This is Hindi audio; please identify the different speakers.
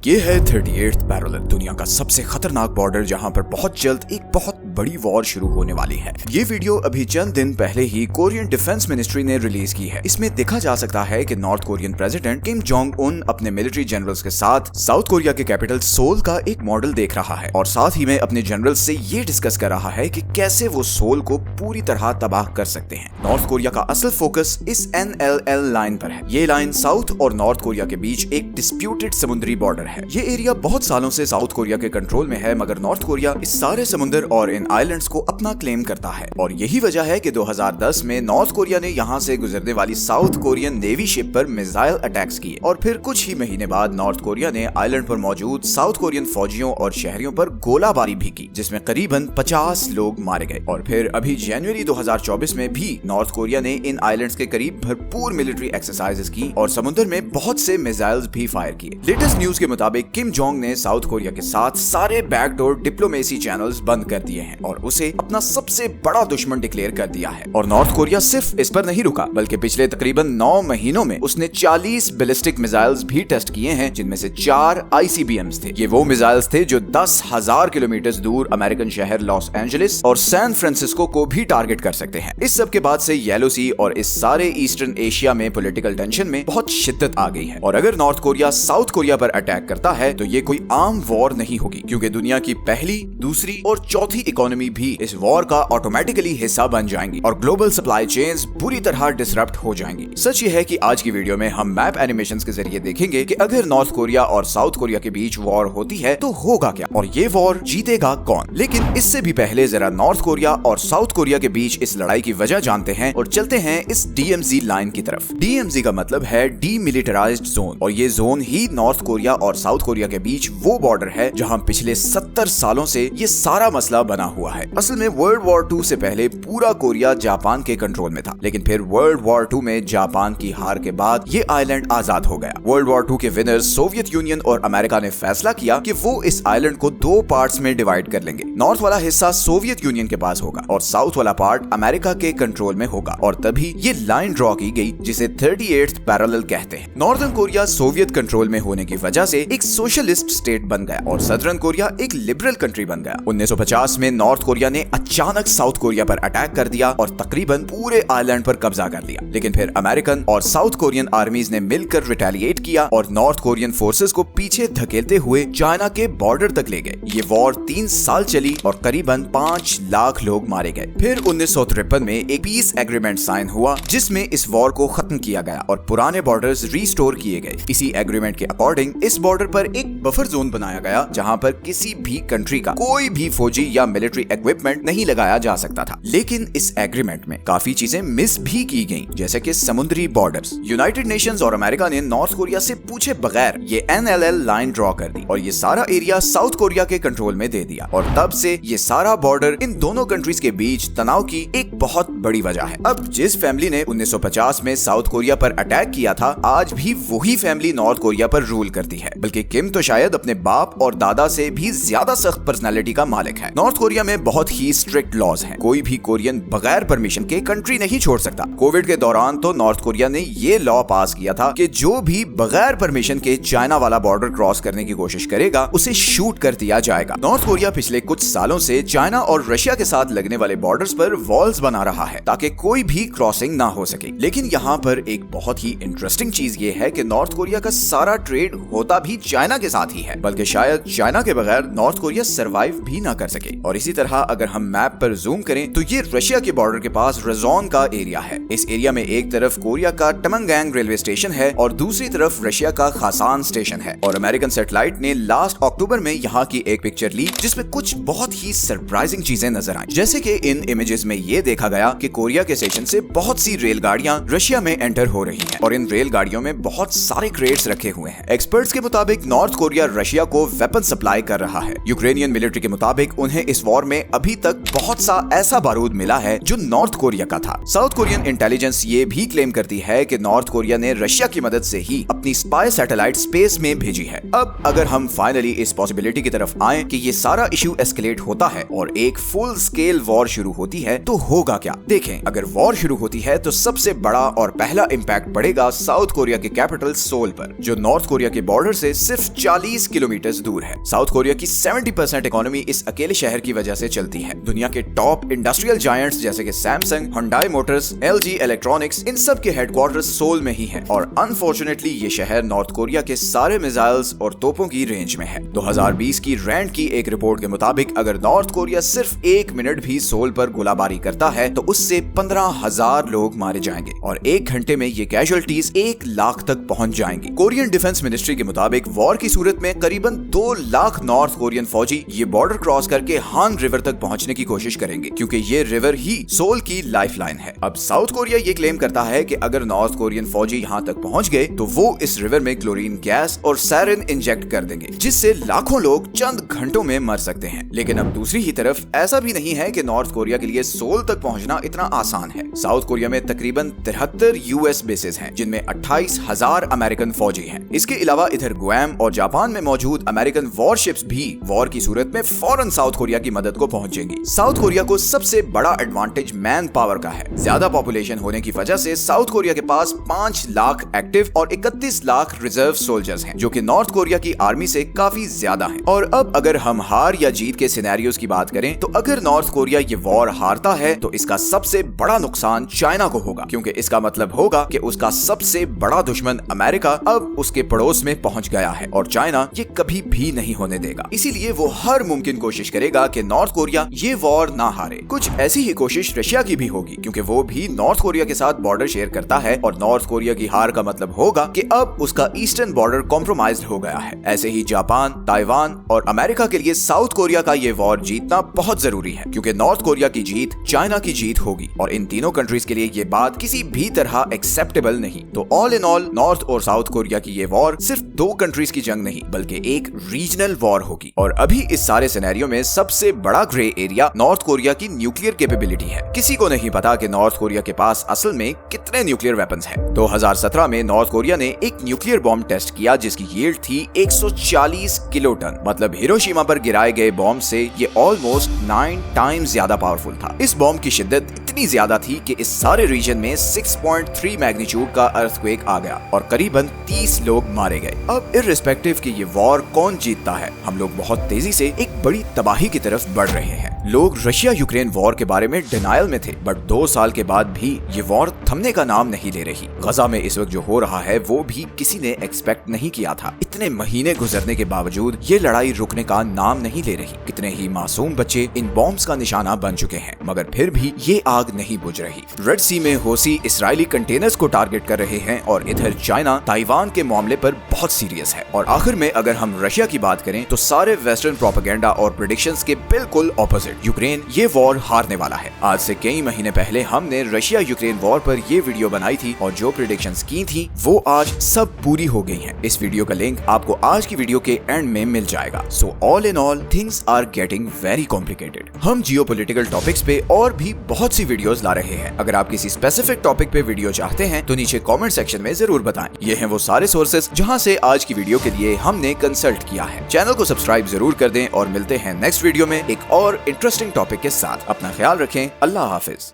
Speaker 1: ये है 38th पैरेलल, दुनिया का सबसे खतरनाक बॉर्डर जहां पर बहुत जल्द एक बहुत बड़ी वॉर शुरू होने वाली है। ये वीडियो अभी चंद दिन पहले ही कोरियन डिफेंस मिनिस्ट्री ने रिलीज की है। इसमें देखा जा सकता है कि north Korean president Kim Jong Un अपने मिलिट्री जनरल्स के साथ साउथ कोरिया के कैपिटल सोल का एक मॉडल देख रहा है और साथ ही में अपने जनरल से ये डिस्कस कर रहा है कि कैसे वो सोल को पूरी तरह तबाह कर सकते हैं। नॉर्थ कोरिया का असल फोकस इस NLL लाइन पर है। ये लाइन साउथ और नॉर्थ कोरिया के बीच एक डिस्प्यूटेड समुद्री बॉर्डर है। ये एरिया बहुत सालों से साउथ कोरिया के कंट्रोल में है, मगर नॉर्थ कोरिया इस सारे समुद्र और इन आइलैंड्स को अपना क्लेम करता है और यही वजह है कि 2010 में नॉर्थ कोरिया ने यहाँ से गुजरने वाली साउथ कोरियन नेवी शिप पर मिसाइल अटैक्स किए और फिर कुछ ही महीने बाद नॉर्थ कोरिया ने आइलैंड पर मौजूद साउथ कोरियन फौजियों और शहरियों पर गोलाबारी भी की, जिसमें करीबन 50 लोग मारे गए। और फिर अभी जनवरी 2024 में भी नॉर्थ कोरिया ने इन आइलैंड्स के करीब भरपूर मिलिट्री एक्सरसाइजेस की और समुद्र में बहुत से मिसाइल्स भी फायर किए। लेटेस्ट न्यूज के मुताबिक किम जोंग ने साउथ कोरिया के साथ सारे बैकडोर डिप्लोमेसी चैनल्स बंद कर दिए हैं और उसे अपना सबसे बड़ा दुश्मन डिक्लेयर कर दिया है। और नॉर्थ कोरिया सिर्फ इस पर नहीं रुका, बल्कि पिछले तकरीबन 9 महीनों में उसने 40 बैलिस्टिक मिसाइल्स भी टेस्ट किए हैं, जिनमें से 4 ICBMs थे। ये वो मिसाइल्स थे जो 10,000 किलोमीटर दूर अमेरिकन शहर लॉस एंजलिस और सैन फ्रांसिस्को को भी टारगेट कर सकते हैं। इस सब के बाद से येलो सी और इस सारे ईस्टर्न एशिया में पॉलिटिकल टेंशन में बहुत शिद्दत आ गई है। और अगर नॉर्थ कोरिया साउथ कोरिया पर अटैक करता है तो ये कोई आम वॉर नहीं होगी, क्योंकि दुनिया की पहली, दूसरी और चौथी इकोनॉमी भी इस वॉर का ऑटोमेटिकली हिस्सा बन जाएंगी और ग्लोबल सप्लाई चेन्स बुरी तरह डिसरप्ट हो जाएंगी। सच ये है कि आज की वीडियो में हम मैप एनिमेशंस के जरिए देखेंगे कि अगर नॉर्थ कोरिया और साउथ कोरिया के बीच वॉर होती है तो होगा क्या और ये वॉर जीतेगा कौन। लेकिन इससे भी पहले जरा नॉर्थ कोरिया और साउथ कोरिया के बीच इस लड़ाई की वजह जानते हैं और चलते हैं इस DMZ लाइन की तरफ। DMZ का मतलब है डीमिलिटराइज्ड जोन और ये जोन ही नॉर्थ कोरिया और साउथ कोरिया के बीच वो बॉर्डर है जहां पिछले 70 सालों से ये सारा मसला बना हुआ है। असल में वर्ल्ड वॉर 2 से पहले पूरा कोरिया जापान के कंट्रोल में था, लेकिन फिर वर्ल्ड वॉर 2 में जापान की हार के बाद ये आइलैंड आजाद हो गया। वर्ल्ड वॉर 2 के विनर्स सोवियत यूनियन और अमेरिका ने फैसला किया कि वो इस आइलैंड को 2 पार्ट्स में डिवाइड कर लेंगे। नॉर्थ वाला हिस्सा सोवियत यूनियन के पास होगा और साउथ वाला पार्ट अमेरिका के कंट्रोल में होगा और तभी ये लाइन ड्रॉ की गई जिसे 38th पैरेलल कहते हैं। नॉर्दर्न कोरिया सोवियत कंट्रोल में होने की वजह से एक सोशलिस्ट स्टेट बन गया और सदर्न कोरिया एक लिबरल कंट्री बन गया। 1950 में नॉर्थ कोरिया ने अचानक साउथ कोरिया पर अटैक कर दिया और तकरीबन पूरे आइलैंड पर कब्जा कर लिया। लेकिन फिर अमेरिकन और साउथ कोरियन आर्मीज ने मिलकर रिटेलिएट किया और नॉर्थ कोरियन फोर्सेस को पीछे धकेलते हुए चाइना के बॉर्डर तक ले गए। ये वॉर 3 साल चली और करीबन 5 लाख लोग मारे गए। फिर 1953 में एक पीस एग्रीमेंट साइन हुआ जिसमें इस वॉर को खत्म किया गया और पुराने बॉर्डर्स रिस्टोर किए गए। इसी एग्रीमेंट के अकॉर्डिंग इस बॉर्डर पर एक बफर जोन बनाया गया जहां पर किसी भी कंट्री का कोई भी फौजी या मिलिट्री इक्विपमेंट नहीं लगाया जा सकता था। लेकिन इस एग्रीमेंट में काफी चीजें मिस भी की गईं, जैसे कि समुद्री बॉर्डर्स। यूनाइटेड नेशंस और अमेरिका ने नॉर्थ कोरिया से पूछे बगैर ये NLL लाइन ड्रॉ कर दी और ये सारा एरिया साउथ कोरिया के कंट्रोल में दे दिया और तब से ये सारा बॉर्डर इन दोनों कंट्रीज के बीच तनाव की एक बहुत बड़ी वजह है। अब जिस फैमिली ने 1950 में साउथ कोरिया पर अटैक किया था, आज भी वही फैमिली नॉर्थ कोरिया पर रूल करती है, बल्कि किम तो शायद अपने बाप और दादा से भी ज्यादा सख्त पर्सनालिटी का मालिक है। नॉर्थ कोरिया में बहुत ही स्ट्रिक्ट लॉज हैं। कोई भी कोरियन बगैर परमिशन के कंट्री नहीं छोड़ सकता। कोविड के दौरान तो नॉर्थ कोरिया ने ये लॉ पास किया था कि जो भी बगैर परमिशन के चाइना वाला बॉर्डर क्रॉस करने की कोशिश करेगा उसे शूट कर दिया जाएगा। नॉर्थ कोरिया पिछले कुछ सालों से चाइना और रशिया के साथ लगने वाले बॉर्डर्स पर वॉल्स बना रहा है ताकि कोई भी क्रॉसिंग ना हो सके। लेकिन यहाँ पर एक बहुत ही इंटरेस्टिंग चीज ये है कि नॉर्थ कोरिया का सारा ट्रेड होता भी चाइना के साथ ही है, बल्कि शायद चाइना के बगैर नॉर्थ कोरिया सरवाइव भी ना कर सके। और इसी तरह अगर हम मैप पर जूम करें तो ये रशिया के बॉर्डर के पास रेजोन का एरिया है। इस एरिया में एक तरफ कोरिया का टमंगैंग रेलवे स्टेशन है और दूसरी तरफ रशिया का खासान स्टेशन है। और अमेरिकन सैटेलाइट ने लास्ट अक्टूबर में यहाँ की एक पिक्चर ली जिसमें कुछ बहुत ही सरप्राइजिंग चीजें नजर आई, जैसे कि इन इमेजेस में ये देखा गया कि कोरिया के स्टेशन से बहुत सी रेलगाड़ियां रशिया में एंटर हो रही हैं और इन रेलगाड़ियों में बहुत सारे क्रेट्स रखे हुए हैं। एक्सपर्ट्स के मुताबिक नॉर्थ कोरिया रशिया को वेपन सप्लाई कर रहा है। यूक्रेनियन मिलिट्री के मुताबिक उन्हें इस वॉर में अभी तक बहुत सा ऐसा बारूद मिला है जो नॉर्थ कोरिया का था। साउथ कोरियन इंटेलिजेंस ये भी क्लेम करती है कि नॉर्थ कोरिया ने रशिया की मदद से ही अपनी स्पाई सैटेलाइट स्पेस में भेजी है। अब अगर हम फाइनली इस पॉसिबिलिटी की तरफ आए कि ये सारा इश्यू एस्केलेट होता है और एक फुल स्केल वॉर शुरू होती है तो होगा क्या? देखें, अगर वॉर शुरू होती है तो सबसे बड़ा और पहला इंपैक्ट पड़ेगा साउथ कोरिया के कैपिटल सोल पर, जो नॉर्थ कोरिया के बॉर्डर से सिर्फ 40 किलोमीटर दूर है। साउथ कोरिया की 70% इकोनॉमी इस अकेले शहर की वजह से चलती है। दुनिया के टॉप इंडस्ट्रियल जायंट्स जैसे कि Samsung, Hyundai Motors, LG electronics, इन सब के हेडक्वार्टर्स सोल में ही है और अनफॉर्चुनेटली ये शहर नॉर्थ कोरिया के सारे मिसाइल्स और तोपों की रेंज में है। 2020 की रैंड की एक रिपोर्ट के मुताबिक अगर नॉर्थ कोरिया सिर्फ 1 मिनट भी सोल पर गोलाबारी करता है तो उससे 15,000 लोग मारे जाएंगे और 1 घंटे में ये कैजुअलिटीज 1 लाख तक पहुंच जाएंगी। कोरियन डिफेंस मिनिस्ट्री के मुताबिक वॉर की सूरत में करीबन 2 लाख नॉर्थ कोरियन फौजी ये बॉर्डर क्रॉस करके हान रिवर तक पहुंचने की कोशिश करेंगे, क्योंकि ये रिवर ही सोल की लाइफलाइन है। अब साउथ कोरिया ये क्लेम करता है कि अगर नॉर्थ कोरियन फौजी यहाँ तक पहुंच गए तो वो इस रिवर में क्लोरीन गैस और सैरिन इंजेक्ट कर देंगे, जिससे लाखों लोग चंद घंटों में मर सकते हैं। लेकिन अब दूसरी ही तरफ ऐसा भी नहीं है कि नॉर्थ कोरिया के लिए सोल तक पहुंचना इतना आसान है। साउथ कोरिया में तकरीबन 73 US बेसेस हैं, जिनमें 28,000 अमेरिकन फौजी हैं। इसके अलावा इधर गुआम और जापान में मौजूद अमेरिकन वॉरशिप्स भी वॉर की सूरत में फौरन साउथ कोरिया की मदद को पहुंचेंगी। साउथ कोरिया को सबसे बड़ा एडवांटेज मैन पावर का है। ज्यादा पॉपुलेशन होने की वजह से साउथ कोरिया के पास 5 लाख एक्टिव और 31 लाख रिजर्व सोल्जर्स हैं, जो कि नॉर्थ कोरिया की आर्मी से काफी ज्यादा हैं। और अब अगर हम हार या जीत के सिनेरियोस की बात करें तो अगर नॉर्थ कोरिया ये वॉर हारता है तो इसका सबसे बड़ा नुकसान चाइना को होगा, क्योंकि इसका मतलब होगा कि उसका सबसे बड़ा दुश्मन अमेरिका अब उसके पड़ोस में पहुंच गया है और चाइना ये कभी भी नहीं होने देगा। इसीलिए वो हर मुमकिन कोशिश करेगा कि नॉर्थ कोरिया ये वॉर ना हारे। कुछ ऐसी ही कोशिश रशिया की भी होगी, क्योंकि वो भी नॉर्थ कोरिया के साथ बॉर्डर शेयर करता है और नॉर्थ कोरिया की हार का मतलब होगा कि अब उसका ईस्टर्न बॉर्डर कॉम्प्रोमाइज्ड हो गया है। ऐसे ही जापान, ताइवान और अमेरिका के लिए साउथ कोरिया का ये वॉर जीतना बहुत जरूरी है, क्योंकि नॉर्थ कोरिया की जीत चाइना की जीत होगी और इन तीनों कंट्रीज के लिए ये बात किसी भी तरह एक्सेप्टेबल नहीं। तो ऑल इन ऑल नॉर्थ और साउथ कोरिया की ये वॉर सिर्फ 2 कंट्रीज की जंग नहीं बल्कि एक रीजनल वॉर होगी। और अभी इस सारे सिनेरियो में सबसे बड़ा ग्रे एरिया नॉर्थ कोरिया की न्यूक्लियर कैपेबिलिटी है। किसी को नहीं पता कि नॉर्थ कोरिया के पास असल में कितने न्यूक्लियर वेपन्स हैं। 2017 में नॉर्थ कोरिया ने एक न्यूक्लियर बॉम्ब टेस्ट किया जिसकी यील्ड थी 140 किलोटन, मतलब हिरोशिमा पर गिराए गए बॉम्ब से ये ऑलमोस्ट 9 टाइम्स ज्यादा पावरफुल था। इस बॉम्ब की शिद्दत इतनी ज्यादा थी कि इस सारे रीजन में 6.3 मैग्नीट्यूड का अर्थक्वेक आ गया और करीबन 30 लोग मारे गए। अब इर्रिस्पेक्टिव कि ये वॉर कौन जीतता है, हम लोग बहुत तेजी से एक बड़ी तबाही की तरफ बढ़ रहे हैं। लोग रशिया यूक्रेन वॉर के बारे में डिनायल में थे, बट 2 साल के बाद भी ये वॉर थमने का नाम नहीं ले रही। गजा में इस वक्त जो हो रहा है वो भी किसी ने एक्सपेक्ट नहीं किया था। इतने महीने गुजरने के बावजूद ये लड़ाई रुकने का नाम नहीं ले रही। कितने ही मासूम बच्चे इन बॉम्ब्स का निशाना बन चुके हैं, मगर फिर भी ये आग नहीं बुझ रही। रेड सी में हौसी इसराइली कंटेनर्स को टारगेट कर रहे हैं और इधर चाइना ताइवान के मामले पर बहुत सीरियस है। और आखिर में अगर हम रशिया की बात करें तो सारे वेस्टर्न प्रोपेगेंडा और प्रेडिक्शंस के बिल्कुल ऑपोजिट। यूक्रेन ये वॉर हारने वाला है। आज से कई महीने पहले हमने रशिया यूक्रेन वॉर पर ये वीडियो बनाई थी और जो प्रेडिक्शंस की थी वो आज सब पूरी हो गई हैं। इस वीडियो का लिंक आपको आज की वीडियो के एंड में मिल जाएगा। So all in all things are getting very complicated. हम जियोपॉलिटिकल टॉपिक्स पे और भी बहुत सी वीडियोस ला रहे हैं। अगर आप किसी स्पेसिफिक टॉपिक पे वीडियो चाहते हैं तो नीचे कमेंट सेक्शन में जरूर बताएं। ये हैं वो सारे सोर्सेज जहां से आज की वीडियो के लिए हमने कंसल्ट किया है। चैनल को सब्सक्राइब जरूर कर दें और मिलते हैं नेक्स्ट वीडियो में एक और इंटरेस्टिंग टॉपिक के साथ। अपना ख्याल रखें। अल्लाह हाफिज।